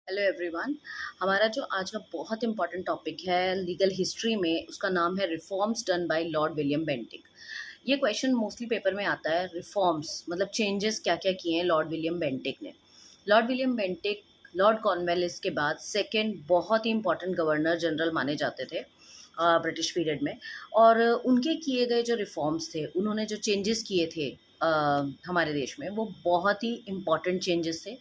Hello everyone. हमारा जो आज का बहुत इंपॉर्टेंट टॉपिक है लीगल हिस्ट्री में, उसका नाम है reforms done by Lord William Bentinck. ये क्वेश्चन मोस्टली पेपर में आता है। रिफॉर्म्स मतलब चेंजेस क्या क्या किए हैं लॉर्ड विलियम बेंटिक ने। Lord William Bentinck Lord Cornwallis के बाद सेकंड बहुत ही इंपॉर्टेंट गवर्नर जनरल माने जाते थे ब्रिटिश पीरियड में। और उनके किए गए जो रिफॉर्म्स थे, उन्होंने जो चेंजेस किए थे हमारे देश में, वो बहुत ही इम्पॉर्टेंट चेंजेस थे।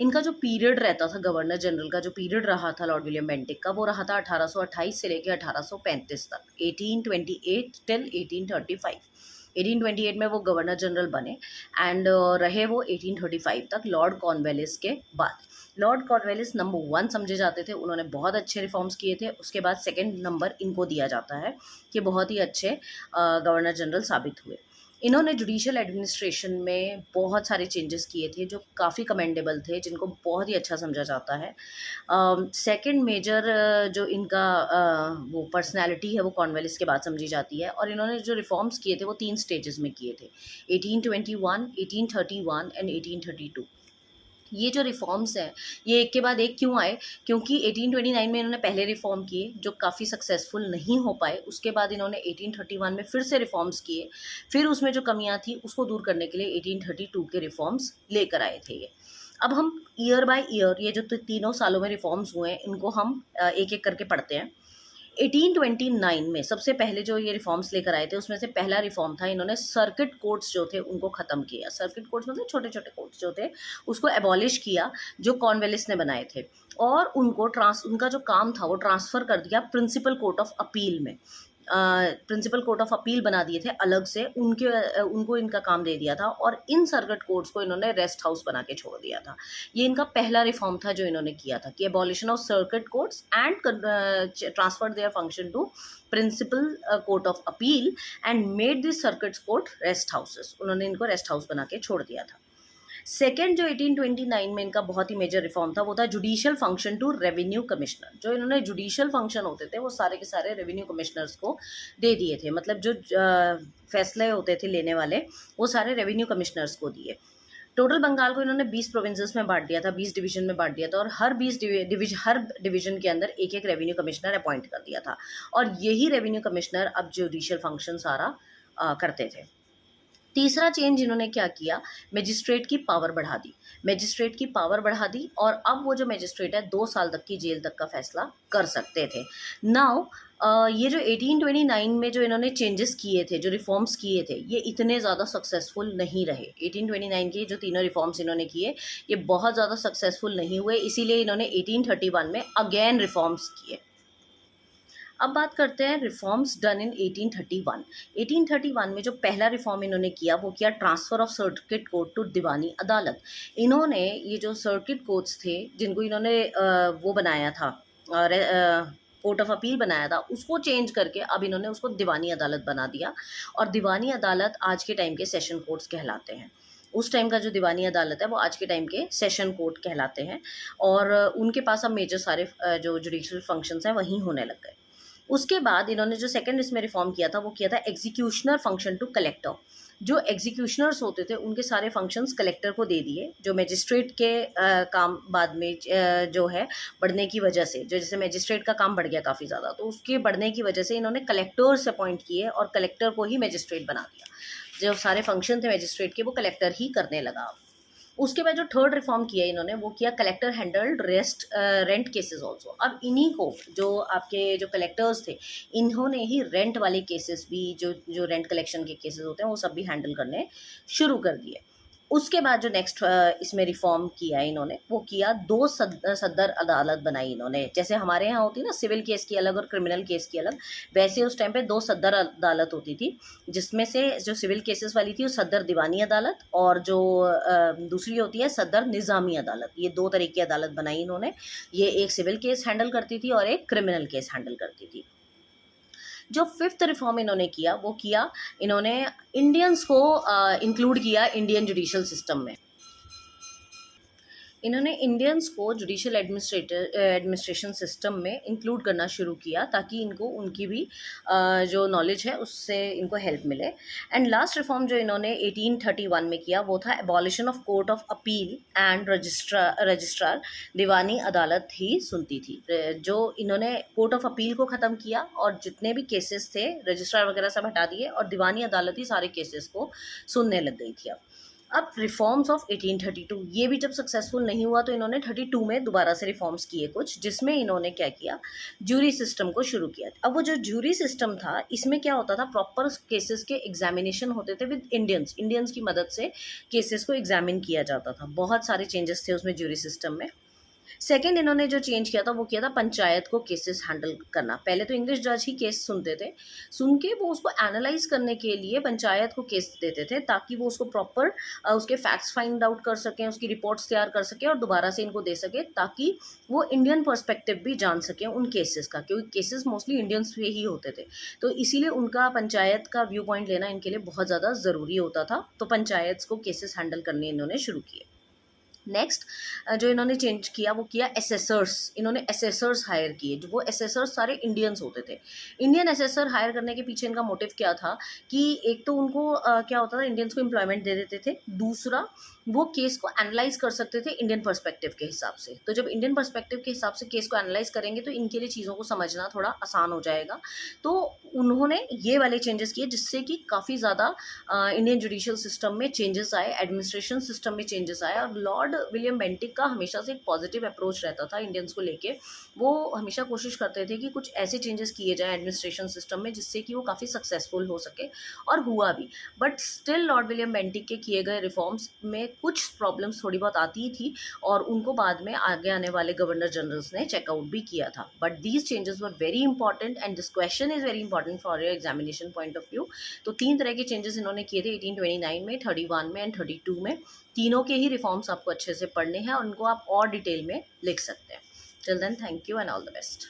इनका जो पीरियड रहता था, गवर्नर जनरल का जो पीरियड रहा था लॉर्ड विलियम बेंटिक का, वो रहा था 1828 से लेकर 1835 तक, 1828 टिल 1835। 1828 में वो गवर्नर जनरल बने एंड रहे वो 1835 तक लॉर्ड कॉर्नवालिस के बाद। लॉर्ड कॉर्नवालिस नंबर 1 समझे जाते थे, उन्होंने बहुत अच्छे रिफॉर्म्स किए थे। उसके बाद सेकंड नंबर इनको दिया जाता है कि बहुत ही अच्छे गवर्नर जनरल साबित हुए। इन्होंने जुडिशियल एडमिनिस्ट्रेशन में बहुत सारे चेंजेस किए थे जो काफ़ी कमेंडेबल थे, जिनको बहुत ही अच्छा समझा जाता है। सेकंड मेजर जो इनका वो पर्सनालिटी है, वो कॉर्नवालिस के बाद समझी जाती है। और इन्होंने जो रिफॉर्म्स किए थे वो 3 स्टेजेस में किए थे, 1821, 1831 एंड 1832। ये जो रिफॉर्म्स हैं, ये एक के बाद एक क्यों आए? क्योंकि 1829 में इन्होंने पहले रिफॉर्म किए जो काफ़ी सक्सेसफुल नहीं हो पाए। उसके बाद इन्होंने 1831 में फिर से रिफॉर्म्स किए, फिर उसमें जो कमियां थी उसको दूर करने के लिए 1832 के रिफॉर्म्स लेकर आए थे ये। अब हम ईयर बाय ईयर ये जो तीनों सालों में रिफॉर्म्स हुए हैं, इनको हम एक एक करके पढ़ते हैं। 1829 में सबसे पहले जो ये रिफॉर्म्स लेकर आए थे, उसमें से पहला रिफॉर्म था, इन्होंने सर्किट कोर्ट्स जो थे उनको ख़त्म किया। सर्किट कोर्ट्स मतलब छोटे छोटे कोर्ट्स जो थे, उसको एबॉलिश किया, जो कॉर्नवालिस ने बनाए थे। और उनको उनका जो काम था वो ट्रांसफ़र कर दिया प्रिंसिपल कोर्ट ऑफ अपील में। प्रिंसिपल कोर्ट ऑफ अपील बना दिए थे अलग से, उनको इनका काम दे दिया था। और इन सर्किट कोर्ट्स को इन्होंने रेस्ट हाउस बना के छोड़ दिया था। ये इनका पहला रिफॉर्म था जो इन्होंने किया था, कि abolition of circuit courts and transfer their function to principal court of appeal and made this circuit court rest houses. उन्होंने इनको रेस्ट हाउस बना के छोड़ दिया था। सेकेंड जो 1829 में इनका बहुत ही मेजर रिफॉर्म था, वो था judicial function to revenue commissioner. जो इन्होंने जुडिशियल फंक्शन होते थे वो सारे के सारे रेवेन्यू कमिश्नर्स को दे दिए थे। मतलब जो फैसले होते थे लेने वाले, वो सारे रेवेन्यू कमिश्नर्स को दिए। टोटल बंगाल को इन्होंने 20 प्रोविंसेस में बांट दिया था, 20 डिवीजन में बांट दिया था। और हर हर डिवीजन के अंदर एक एक रेवेन्यू कमिश्नर अपॉइंट कर दिया था। और यही रेवेन्यू कमिश्नर अब जुडिशियल फंक्शन सारा करते थे। तीसरा चेंज इन्होंने क्या किया, मजिस्ट्रेट की पावर बढ़ा दी। मजिस्ट्रेट की पावर बढ़ा दी और अब वो जो मजिस्ट्रेट है 2 साल तक की जेल तक का फैसला कर सकते थे। नाउ ये जो 1829 में जो इन्होंने चेंजेस किए थे, जो रिफॉर्म्स किए थे, ये इतने ज़्यादा सक्सेसफुल नहीं रहे। 1829 के जो तीनों रिफॉर्म्स इन्होंने किए, ये बहुत ज़्यादा सक्सेसफुल नहीं हुए, इसीलिए इन्होंने 1831 में अगेन रिफॉर्म्स किए। अब बात करते हैं रिफॉर्म्स डन इन 1831। 1831 में जो पहला रिफॉर्म इन्होंने किया, वो किया transfer of circuit court to दीवानी अदालत। इन्होंने ये जो सर्किट कोर्ट्स थे, जिनको इन्होंने वो बनाया था, कोर्ट ऑफ अपील बनाया था, उसको चेंज करके अब इन्होंने उसको दीवानी अदालत बना दिया। और दीवानी अदालत आज के टाइम के सेशन कोर्ट्स कहलाते हैं। उस टाइम का जो दीवानी अदालत है वो आज के टाइम के सेशन कोर्ट कहलाते हैं। और उनके पास अब मेजर सारे जो जुडिशियल फंक्शंस हैं वहीं होने लग गए। उसके बाद इन्होंने जो सेकंड इसमें रिफॉर्म किया था, वो किया था एग्जीक्यूशनर फंक्शन टू कलेक्टर। जो एग्जीक्यूशनर्स होते थे उनके सारे फंक्शंस कलेक्टर को दे दिए। जो मजिस्ट्रेट के काम बाद में जो है बढ़ने की वजह से, जो जैसे मजिस्ट्रेट का काम बढ़ गया काफ़ी ज़्यादा, तो उसके बढ़ने की वजह से इन्होंने कलेक्टर्स अपॉइंट किए और कलेक्टर को ही मजिस्ट्रेट बना दिया। जो सारे फंक्शन थे मजिस्ट्रेट के, वो कलेक्टर ही करने लगा। उसके बाद जो थर्ड रिफॉर्म किया इन्होंने, वो किया collector handled rent cases also. अब इन्हीं को, जो आपके जो कलेक्टर्स थे, इन्होंने ही रेंट वाले केसेस भी, जो जो रेंट कलेक्शन के केसेस होते हैं, वो सब भी हैंडल करने शुरू कर दिए। उसके बाद जो नेक्स्ट इसमें रिफॉर्म किया इन्होंने, वो किया 2 सदर अदालत बनाई इन्होंने। जैसे हमारे यहाँ होती है ना सिविल केस की अलग और क्रिमिनल केस की अलग, वैसे उस टाइम पे 2 सदर अदालत होती थी, जिसमें से जो सिविल केसेस वाली थी वो सदर दीवानी अदालत, और जो दूसरी होती है सदर निज़ामी अदालत। ये 2 तरह की अदालत बनाई इन्होंने। ये एक सिविल केस हैंडल करती थी और एक क्रिमिनल केस हैंडल करती थी। जो फिफ्थ रिफॉर्म इन्होंने किया, वो किया इन्होंने इंडियंस को इंक्लूड किया इंडियन जुडिशियल सिस्टम में। इन्होंने इंडियंस को जुडिशियल एडमिनिस्ट्रेशन सिस्टम में इंक्लूड करना शुरू किया ताकि इनको उनकी भी जो नॉलेज है उससे इनको हेल्प मिले। एंड लास्ट रिफॉर्म जो इन्होंने 1831 में किया वो था abolition of court of appeal and registrar दीवानी अदालत ही सुनती थी। जो इन्होंने कोर्ट ऑफ अपील को ख़त्म किया और जितने भी केसेस थे रजिस्ट्रार वगैरह सब हटा दिए और दीवानी अदालत ही सारे केसेस को सुनने लग गई थी। अब रिफॉर्म्स ऑफ 1832 ये भी जब सक्सेसफुल नहीं हुआ तो इन्होंने 32 में दोबारा से रिफॉर्म्स किए कुछ, जिसमें इन्होंने क्या किया, जूरी सिस्टम को शुरू किया। अब वो जो जूरी सिस्टम था इसमें क्या होता था, प्रॉपर केसेस के एग्जामिनेशन होते थे विद इंडियंस की मदद से केसेस को एग्जामिन किया जाता था। बहुत सारे चेंजेस थे उसमें जूरी सिस्टम में। सेकंड इन्होंने जो चेंज किया था वो किया था पंचायत को केसेस हैंडल करना। पहले तो इंग्लिश जज ही केस सुनते थे, सुन के वो उसको एनालाइज करने के लिए पंचायत को केस देते थे ताकि वो उसको प्रॉपर उसके फैक्ट्स फाइंड आउट कर सकें, उसकी रिपोर्ट्स तैयार कर सकें और दोबारा से इनको दे सके ताकि वो इंडियन पर्सपेक्टिव भी जान सकें उन केसेस का, क्योंकि केसेस मोस्टली इंडियंस पे ही होते थे। तो इसीलिए उनका पंचायत का व्यू पॉइंट लेना इनके लिए बहुत ज़्यादा ज़रूरी होता था। तो पंचायत को केसेस हैंडल करने इन्होंने शुरू किए। नेक्स्ट जो इन्होंने चेंज किया वो किया एसेसर्स। इन्होंने एसेसर्स हायर किए, जो वो एसेसर्स सारे इंडियंस होते थे। इंडियन एसेसर हायर करने के पीछे इनका मोटिव क्या था कि एक तो उनको क्या होता था, इंडियंस को एम्प्लॉयमेंट दे देते थे, दूसरा वो केस को एनालाइज कर सकते थे इंडियन पर्सपेक्टिव के हिसाब से। तो जब इंडियन पर्सपेक्टिव के हिसाब से केस को एनालाइज करेंगे तो इनके लिए चीज़ों को समझना थोड़ा आसान हो जाएगा। तो उन्होंने ये वाले चेंजेस किए जिससे कि काफ़ी ज़्यादा इंडियन जुडिशियल सिस्टम में चेंजेस आए, एडमिनिस्ट्रेशन सिस्टम में चेंजेस आए। और लॉर्ड विलियम बेंटिक का हमेशा से एक पॉजिटिव अप्रोच रहता था इंडियंस को लेके। वो हमेशा कोशिश करते थे कि कुछ ऐसे चेंजेस किए जाएं एडमिनिस्ट्रेशन सिस्टम में जिससे कि वो काफ़ी सक्सेसफुल हो सके, और हुआ भी। But still Lord William Bentinck के किए गए रिफॉर्म्स में कुछ प्रॉब्लम्स थोड़ी बहुत आती थी और उनको बाद में आगे आने वाले गवर्नर जनरल्स ने चेकआउट भी किया था। But these changes were very important and this question is very important for your examination point of view. तो 3 तरह के चेंजेस इन्होंने किए थे 1829 में, 31 में एंड 32 में। तीनों के ही रिफॉर्म्स आपको अच्छे से पढ़ने हैं और उनको आप और डिटेल में लिख सकते हैं। Till then, thank you and all the best.